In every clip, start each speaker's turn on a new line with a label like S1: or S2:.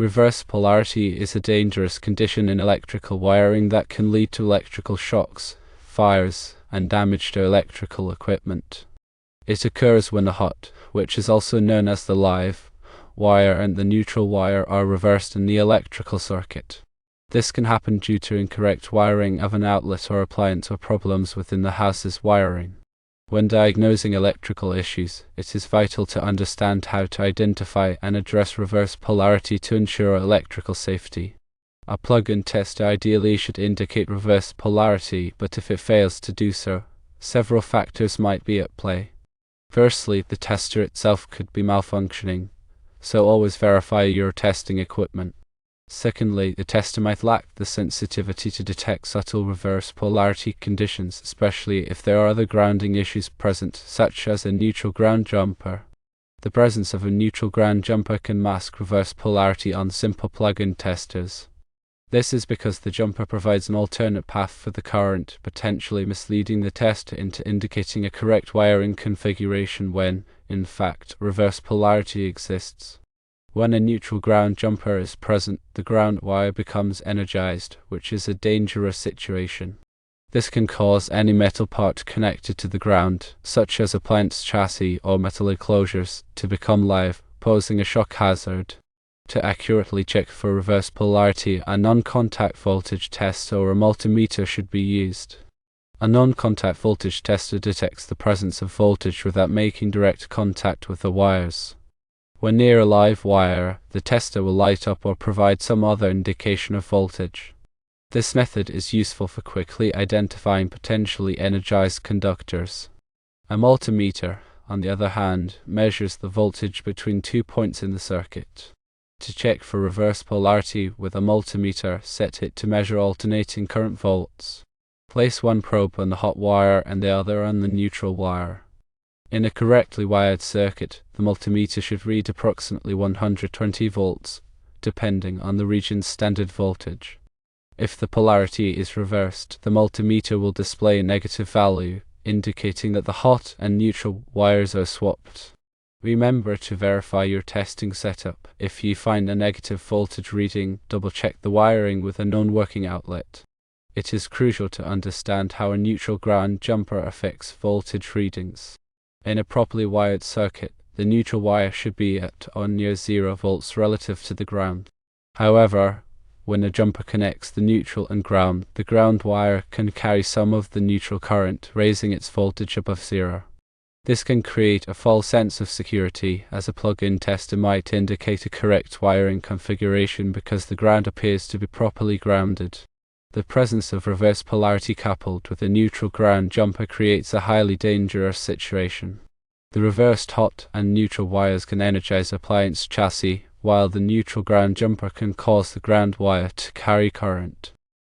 S1: Reverse polarity is a dangerous condition in electrical wiring that can lead to electrical shocks, fires, and damage to electrical equipment. It occurs when the hot, which is also known as the live, wire and the neutral wire are reversed in the electrical circuit. This can happen due to incorrect wiring of an outlet or appliance or problems within the house's wiring. When diagnosing electrical issues, it is vital to understand how to identify and address reverse polarity to ensure electrical safety. A plug-in test ideally should indicate reverse polarity, but if it fails to do so, several factors might be at play. Firstly, the tester itself could be malfunctioning, so always verify your testing equipment. Secondly, the tester might lack the sensitivity to detect subtle reverse polarity conditions, especially if there are other grounding issues present, such as a neutral ground jumper. The presence of a neutral ground jumper can mask reverse polarity on simple plug-in testers. This is because the jumper provides an alternate path for the current, potentially misleading the tester into indicating a correct wiring configuration when, in fact, reverse polarity exists. When a neutral ground jumper is present, the ground wire becomes energized, which is a dangerous situation. This can cause any metal part connected to the ground, such as appliance chassis or metal enclosures, to become live, posing a shock hazard. To accurately check for reverse polarity, a non-contact voltage test or a multimeter should be used. A non-contact voltage tester detects the presence of voltage without making direct contact with the wires. When near a live wire, the tester will light up or provide some other indication of voltage. This method is useful for quickly identifying potentially energized conductors. A multimeter, on the other hand, measures the voltage between 2 points in the circuit. To check for reverse polarity with a multimeter, set it to measure alternating current volts. Place one probe on the hot wire and the other on the neutral wire. In a correctly wired circuit, the multimeter should read approximately 120 volts, depending on the region's standard voltage. If the polarity is reversed, the multimeter will display a negative value, indicating that the hot and neutral wires are swapped. Remember to verify your testing setup. If you find a negative voltage reading, double-check the wiring with a non-working outlet. It is crucial to understand how a neutral ground jumper affects voltage readings. In a properly wired circuit, the neutral wire should be at or near 0 volts relative to the ground. However, when a jumper connects the neutral and ground, the ground wire can carry some of the neutral current, raising its voltage above 0. This can create a false sense of security, as a plug-in tester might indicate a correct wiring configuration because the ground appears to be properly grounded. The presence of reverse polarity coupled with a neutral ground jumper creates a highly dangerous situation. The reversed hot and neutral wires can energize appliance chassis, while the neutral ground jumper can cause the ground wire to carry current.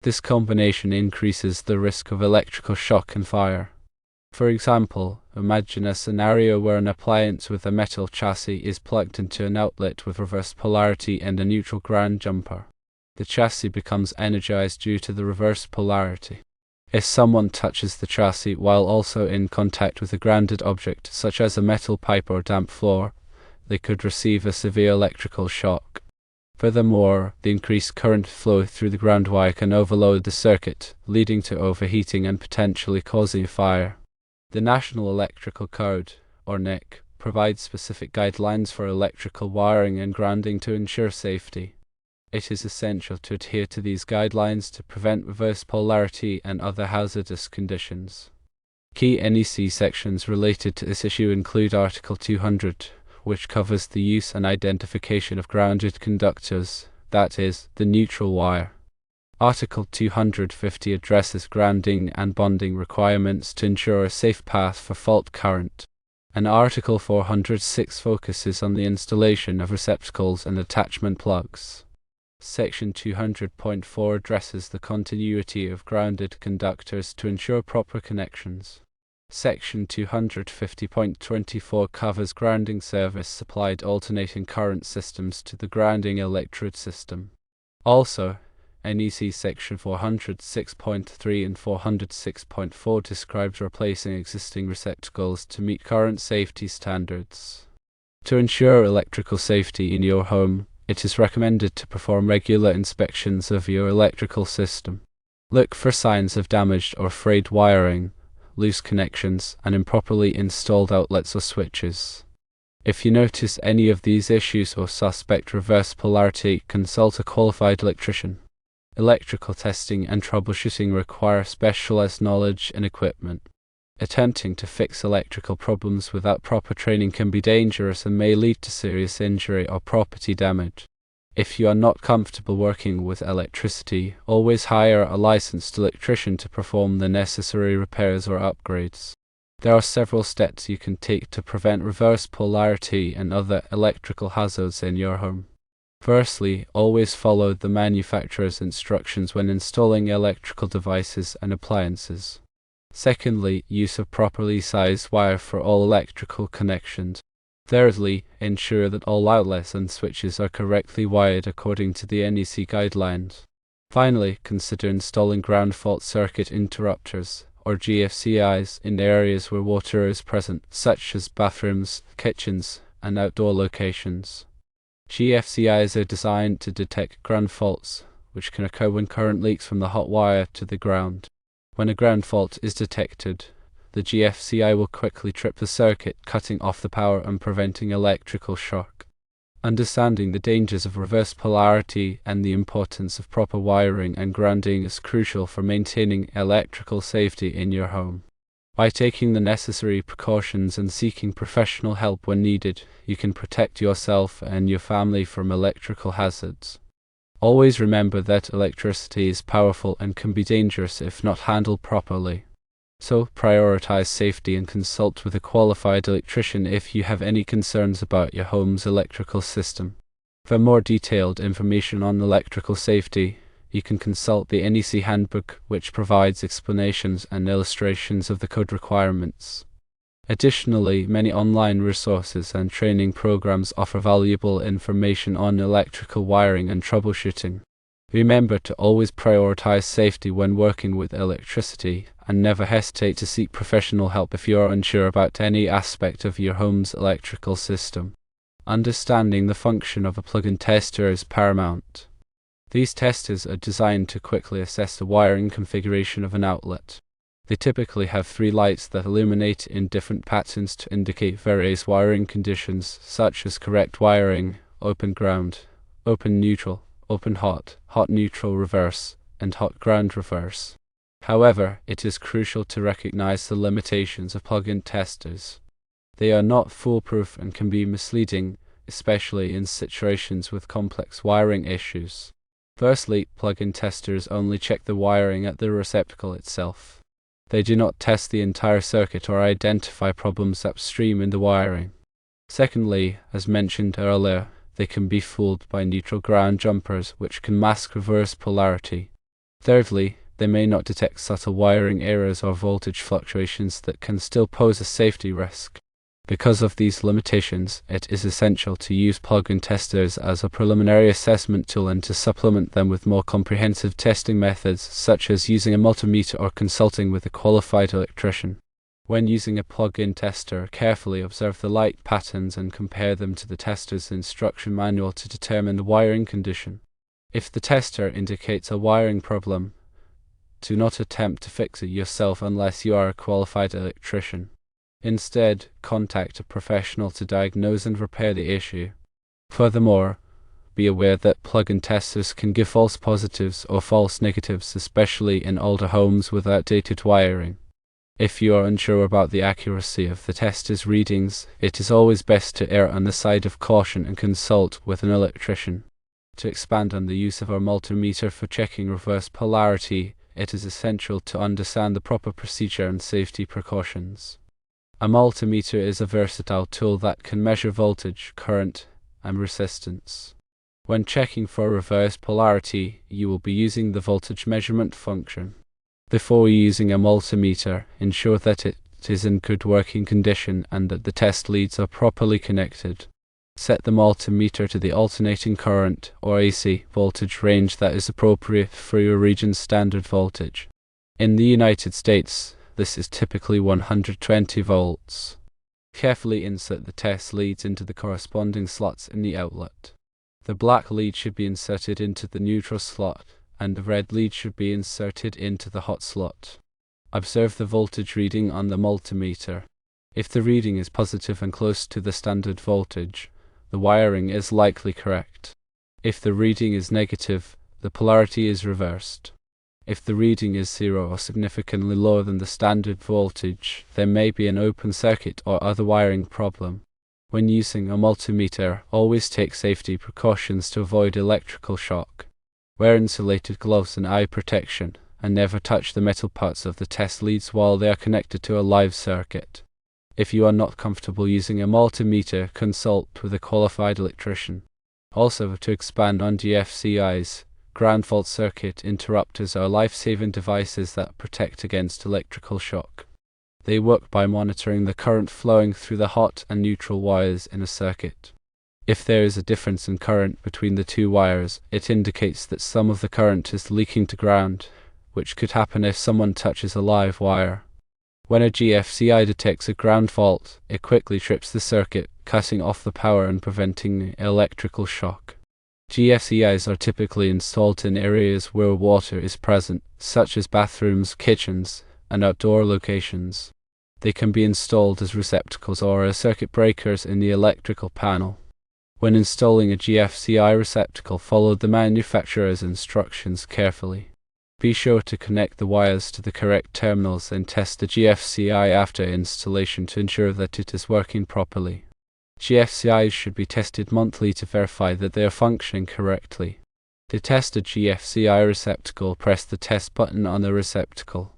S1: This combination increases the risk of electrical shock and fire. For example, imagine a scenario where an appliance with a metal chassis is plugged into an outlet with reverse polarity and a neutral ground jumper. The chassis becomes energized due to the reverse polarity. If someone touches the chassis while also in contact with a grounded object, such as a metal pipe or damp floor, they could receive a severe electrical shock. Furthermore, the increased current flow through the ground wire can overload the circuit, leading to overheating and potentially causing a fire. The National Electrical Code, or NEC, provides specific guidelines for electrical wiring and grounding to ensure safety. It is essential to adhere to these guidelines to prevent reverse polarity and other hazardous conditions. Key NEC sections related to this issue include Article 200, which covers the use and identification of grounded conductors, that is, the neutral wire. Article 250 addresses grounding and bonding requirements to ensure a safe path for fault current. And Article 406 focuses on the installation of receptacles and attachment plugs. Section 200.4 addresses the continuity of grounded conductors to ensure proper connections. Section 250.24 covers grounding service supplied alternating current systems to the grounding electrode system. Also, NEC Section 406.3 and 406.4 describes replacing existing receptacles to meet current safety standards. To ensure electrical safety in your home, It is recommended to perform regular inspections of your electrical system. Look for signs of damaged or frayed wiring, loose connections, and improperly installed outlets or switches. If you notice any of these issues or suspect reverse polarity, consult a qualified electrician. Electrical testing and troubleshooting require specialized knowledge and equipment. Attempting to fix electrical problems without proper training can be dangerous and may lead to serious injury or property damage. If you are not comfortable working with electricity, always hire a licensed electrician to perform the necessary repairs or upgrades. There are several steps you can take to prevent reverse polarity and other electrical hazards in your home. Firstly, always follow the manufacturer's instructions when installing electrical devices and appliances. Secondly, use a properly sized wire for all electrical connections. Thirdly, ensure that all outlets and switches are correctly wired according to the NEC guidelines. Finally, consider installing ground fault circuit interrupters, or GFCIs, in areas where water is present, such as bathrooms, kitchens, and outdoor locations. GFCIs are designed to detect ground faults, which can occur when current leaks from the hot wire to the ground. When a ground fault is detected, the GFCI will quickly trip the circuit, cutting off the power and preventing electrical shock. Understanding the dangers of reverse polarity and the importance of proper wiring and grounding is crucial for maintaining electrical safety in your home. By taking the necessary precautions and seeking professional help when needed, you can protect yourself and your family from electrical hazards. Always remember that electricity is powerful and can be dangerous if not handled properly. So, prioritize safety and consult with a qualified electrician if you have any concerns about your home's electrical system. For more detailed information on electrical safety, you can consult the NEC Handbook, which provides explanations and illustrations of the code requirements. Additionally, many online resources and training programs offer valuable information on electrical wiring and troubleshooting. Remember to always prioritize safety when working with electricity, and never hesitate to seek professional help if you are unsure about any aspect of your home's electrical system. Understanding the function of a plug-in tester is paramount. These testers are designed to quickly assess the wiring configuration of an outlet. They typically have 3 lights that illuminate in different patterns to indicate various wiring conditions, such as correct wiring, open ground, open neutral, open hot, hot neutral reverse, and hot ground reverse. However, it is crucial to recognize the limitations of plug-in testers. They are not foolproof and can be misleading, especially in situations with complex wiring issues. Firstly, plug-in testers only check the wiring at the receptacle itself. They do not test the entire circuit or identify problems upstream in the wiring. Secondly, as mentioned earlier, they can be fooled by neutral ground jumpers, which can mask reverse polarity. Thirdly, they may not detect subtle wiring errors or voltage fluctuations that can still pose a safety risk. Because of these limitations, it is essential to use plug-in testers as a preliminary assessment tool and to supplement them with more comprehensive testing methods, such as using a multimeter or consulting with a qualified electrician. When using a plug-in tester, carefully observe the light patterns and compare them to the tester's instruction manual to determine the wiring condition. If the tester indicates a wiring problem, do not attempt to fix it yourself unless you are a qualified electrician. Instead, contact a professional to diagnose and repair the issue. Furthermore, be aware that plug-in testers can give false positives or false negatives, especially in older homes with outdated wiring. If you are unsure about the accuracy of the tester's readings, it is always best to err on the side of caution and consult with an electrician. To expand on the use of our multimeter for checking reverse polarity, it is essential to understand the proper procedure and safety precautions. A multimeter is a versatile tool that can measure voltage, current, and resistance. When checking for reverse polarity, you will be using the voltage measurement function. Before using a multimeter, ensure that it is in good working condition and that the test leads are properly connected. Set the multimeter to the alternating current, or AC, voltage range that is appropriate for your region's standard voltage. In the United States, this is typically 120 volts. Carefully insert the test leads into the corresponding slots in the outlet. The black lead should be inserted into the neutral slot, and the red lead should be inserted into the hot slot. Observe the voltage reading on the multimeter. If the reading is positive and close to the standard voltage, the wiring is likely correct. If the reading is negative, the polarity is reversed. If the reading is 0 or significantly lower than the standard voltage, there may be an open circuit or other wiring problem. When using a multimeter, always take safety precautions to avoid electrical shock. Wear insulated gloves and eye protection, and never touch the metal parts of the test leads while they are connected to a live circuit. If you are not comfortable using a multimeter, consult with a qualified electrician. Also, to expand on GFCIs, ground fault circuit interrupters are life-saving devices that protect against electrical shock. They work by monitoring the current flowing through the hot and neutral wires in a circuit. If there is a difference in current between the two wires, it indicates that some of the current is leaking to ground, which could happen if someone touches a live wire. When a GFCI detects a ground fault, it quickly trips the circuit, cutting off the power and preventing electrical shock. GFCIs are typically installed in areas where water is present, such as bathrooms, kitchens, and outdoor locations. They can be installed as receptacles or as circuit breakers in the electrical panel. When installing a GFCI receptacle, follow the manufacturer's instructions carefully. Be sure to connect the wires to the correct terminals and test the GFCI after installation to ensure that it is working properly. GFCIs should be tested monthly to verify that they are functioning correctly. To test a GFCI receptacle, press the test button on the receptacle.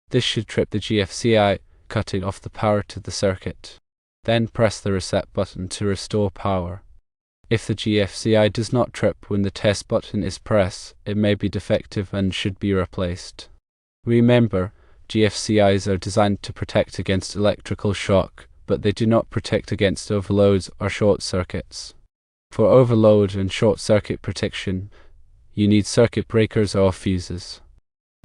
S1: This should trip the GFCI, cutting off the power to the circuit. Then press the reset button to restore power. If the GFCI does not trip when the test button is pressed, it may be defective and should be replaced. Remember, GFCIs are designed to protect against electrical shock, but they do not protect against overloads or short circuits. For overload and short circuit protection, you need circuit breakers or fuses.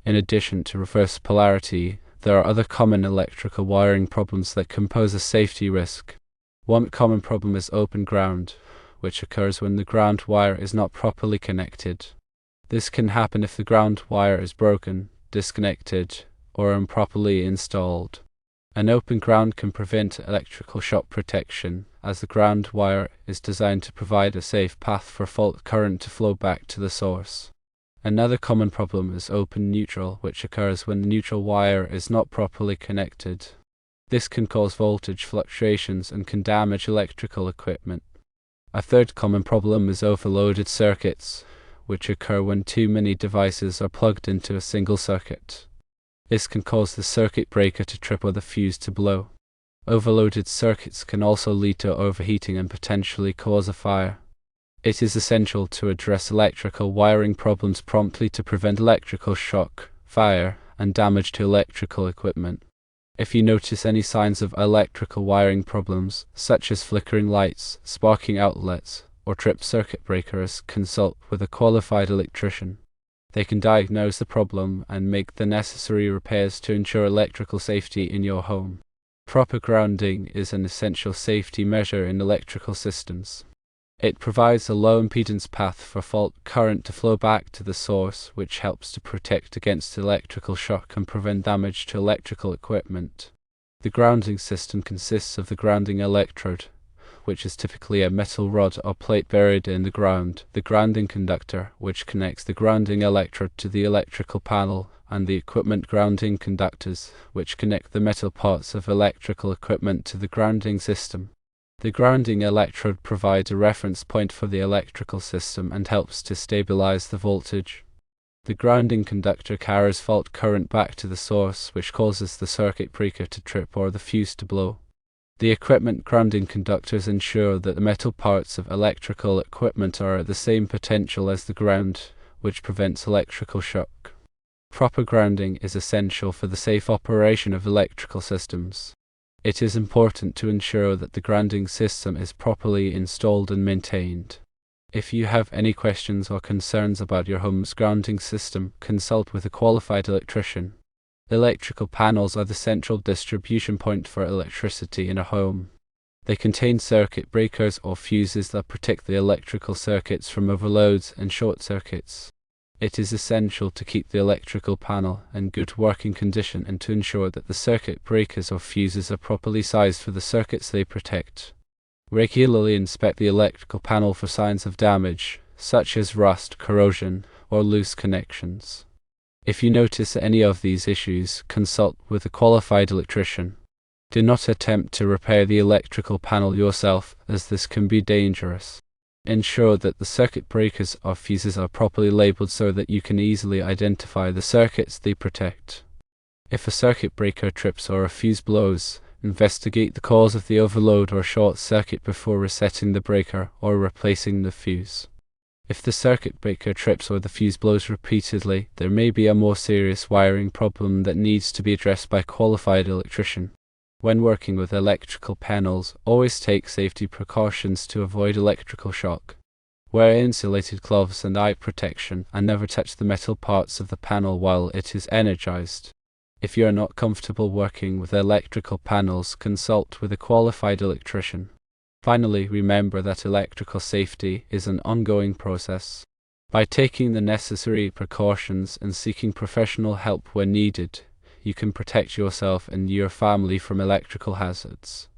S1: In addition to reverse polarity, there are other common electrical wiring problems that can pose a safety risk. One common problem is open ground, which occurs when the ground wire is not properly connected. This can happen if the ground wire is broken, disconnected, or improperly installed. An open ground can prevent electrical shock protection, as the ground wire is designed to provide a safe path for fault current to flow back to the source. Another common problem is open neutral, which occurs when the neutral wire is not properly connected. This can cause voltage fluctuations and can damage electrical equipment. A third common problem is overloaded circuits, which occur when too many devices are plugged into a single circuit. This can cause the circuit breaker to trip or the fuse to blow. Overloaded circuits can also lead to overheating and potentially cause a fire. It is essential to address electrical wiring problems promptly to prevent electrical shock, fire, and damage to electrical equipment. If you notice any signs of electrical wiring problems, such as flickering lights, sparking outlets, or tripped circuit breakers, consult with a qualified electrician. They can diagnose the problem and make the necessary repairs to ensure electrical safety in your home. Proper grounding is an essential safety measure in electrical systems. It provides a low impedance path for fault current to flow back to the source, which helps to protect against electrical shock and prevent damage to electrical equipment. The grounding system consists of the grounding electrode, which is typically a metal rod or plate buried in the ground, the grounding conductor, which connects the grounding electrode to the electrical panel, and the equipment grounding conductors, which connect the metal parts of electrical equipment to the grounding system. The grounding electrode provides a reference point for the electrical system and helps to stabilize the voltage. The grounding conductor carries fault current back to the source, which causes the circuit breaker to trip or the fuse to blow. The equipment grounding conductors ensure that the metal parts of electrical equipment are at the same potential as the ground, which prevents electrical shock. Proper grounding is essential for the safe operation of electrical systems. It is important to ensure that the grounding system is properly installed and maintained. If you have any questions or concerns about your home's grounding system, consult with a qualified electrician. Electrical panels are the central distribution point for electricity in a home. They contain circuit breakers or fuses that protect the electrical circuits from overloads and short circuits. It is essential to keep the electrical panel in good working condition and to ensure that the circuit breakers or fuses are properly sized for the circuits they protect. Regularly inspect the electrical panel for signs of damage, such as rust, corrosion, or loose connections. If you notice any of these issues, consult with a qualified electrician. Do not attempt to repair the electrical panel yourself, as this can be dangerous. Ensure that the circuit breakers or fuses are properly labeled so that you can easily identify the circuits they protect. If a circuit breaker trips or a fuse blows, investigate the cause of the overload or short circuit before resetting the breaker or replacing the fuse. If the circuit breaker trips or the fuse blows repeatedly, there may be a more serious wiring problem that needs to be addressed by a qualified electrician. When working with electrical panels, always take safety precautions to avoid electrical shock. Wear insulated gloves and eye protection, and never touch the metal parts of the panel while it is energized. If you are not comfortable working with electrical panels, consult with a qualified electrician. Finally, remember that electrical safety is an ongoing process. By taking the necessary precautions and seeking professional help when needed, you can protect yourself and your family from electrical hazards.